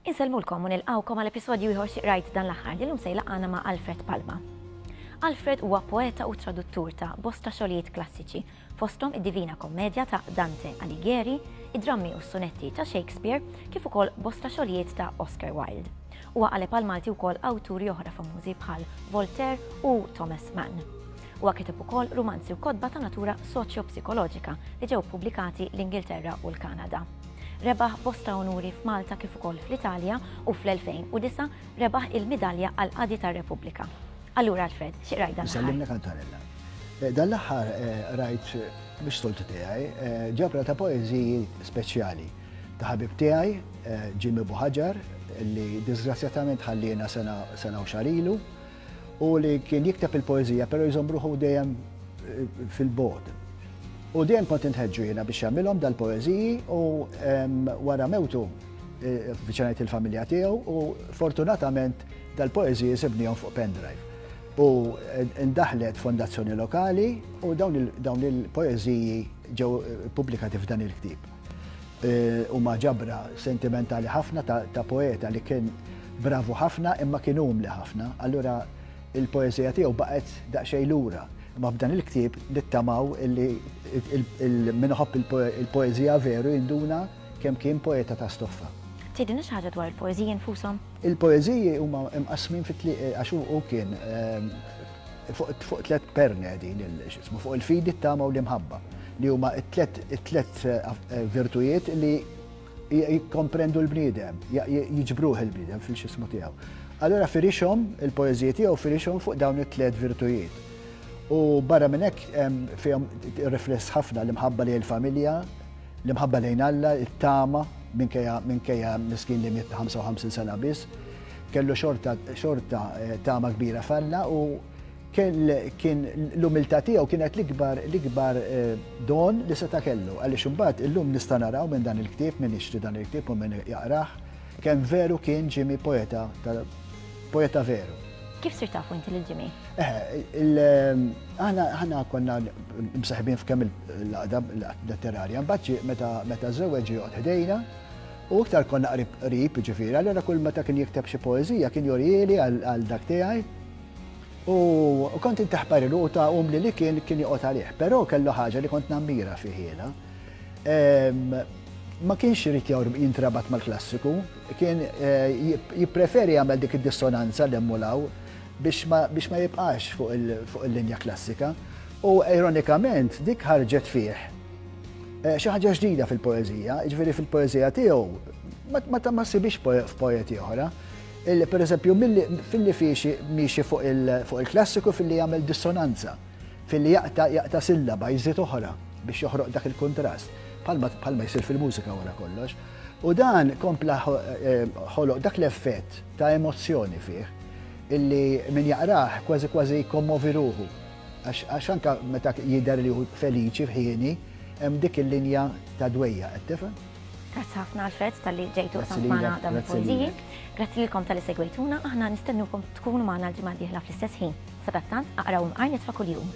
Inselmulkom u nilqawkom għal episodju ieħor xi rajt dan l-aħħar li msejla għana ma' Alfred Palma. Alfred huwa poeta u traduttur ta' bosta xogħlijiet klassiċi, fosthom id-Divina Kommedja ta' Dante Alighieri, id-drammi u s-sonetti ta' Shakespeare, kif ukoll bosta xogħlijiet ta' Oscar Wilde. Huwa għal Malti wkoll awturi oħra famużi bħal Voltaire u Thomas Mann. Huwa kiteb ukoll romanzi u kodba ta' natura soċjo-psikoloġika li ġew pubblikati l-Ingilterra u l-Kanada. Rebaħ bosta onuri f'Malta kif ukoll fl-Italja u fl-2009 rebaħ il-midalja għal qadi tar-Repubblika. Allura Alfred, xi rajt dan? Sallimna Kantarella. Dan l-aħħar rajt biex soltu tiegħi ġabra ta' poeżiji speċjali ta' ħabib tiegħi Jimmy Buħaġar li disgrazzjatament ħallina sena u xarilu u li kien jikteb il-poeżija però jżombruħu dejjem fil-bod. U dejjem kont inħeġġu jiena biex jagħmilhom dal-poeżiji u wara mewtu viċinajt il-familja tiegħu u fortunatament dal-poeżiji sibnihom fuq pendrive. U ndaħlet fondazzjoni lokali u dawn il-poeżiji ġew pubblikati f'dan il-ktieb. Huma ġabra sentimentali ħafna ta' poeta li kien bravu ħafna imma kien umli ħafna. Allura il-poeżija tiegħu baqgħet daqsxejn lura. Ma b'dan il-ktieb nittamaw illi minħobb il-poeżija veru jinduna kemm kien poeta ta' stoffa. Tgħidilna xi ħaġa dwar il-poeżiji nfushom? Il-poeżiji huma mqasmin għax hu kien fuq tliet perni qegħdin fuq il-fidi t-tama u l-imħabba li huma t-tliet virtujiet li jikkomprendu l-bniedem, jiġbruh il-bniedem fil-xismu tiegħu. Allura firixhom il-poeżiji tiegħu firixhom fuq dawn it-tliet virtujiet. U barra minn hekk fihom rifless ħafna l-imħabba li l-familja, l-imħabba lejn Alla, it-tama minkejja miskin li miet 55 sena biss, kellu xorta tama kbira falla u kien l-umiltà tiegħu kienet l-ikbar don li seta' kellu. Għaliex imbagħad illum nista' naraw minn dan il-ktieb, min jixtri dan il-ktieb u min jaqrah, kemm veru kien Jimmy poeta veru. Kif sir tafu inti lil Jimmy? Aħna konna msaħbin f'kemm il-laqda letterarja, mbagħad meta żewweġ joqgħod ħdejna u iktar konna qrib ġifieri, allura kull meta kien jikteb xi poeżija kien jorieli għal dak tiegħi u kont intaħparilu u ta' li kien joqgħod għalih, però kellu ħaġa li kont nammira fih jiena. Ma kienx irid jintrabat mal-klassiku, kien jippreferi jagħmel dik id-dissonanza li emmulaw biex ma jibqax fuq il-linja klassika u ironikament dik ħarġet fih xi ħaġa ġdida fil-poeżija, jiġifieri fil-poeżija tiegħu ma sibix f'poeti oħra. Pereżempju filli miexi fuq il-klassiku filli jagħmel dissonanza, filli jaqta' sillaba jżid oħra biex joħroq dak il-kontrast, bħalma jsir fil-mużika wara kollox. U dan kompla ħoloq dak l-effett ta' emozzjoni fih illi min jaqrah kważi jkommovi ruħu. Għax anke meta jidher li hu feliċi f'ħieni hemm dik il-linja ta' dwejja, qed tifhem? Grazzi ħafna Alfred tal-li ġejtu magħna dawn il-poeżiji. Grazzi lilkom tal-li segwejtuna, aħna nistennukom tkunu magħna l-ġimgħa d-dieħla fl-istess ħin. Sadattant aqrawhom qar nitfa' kuljum.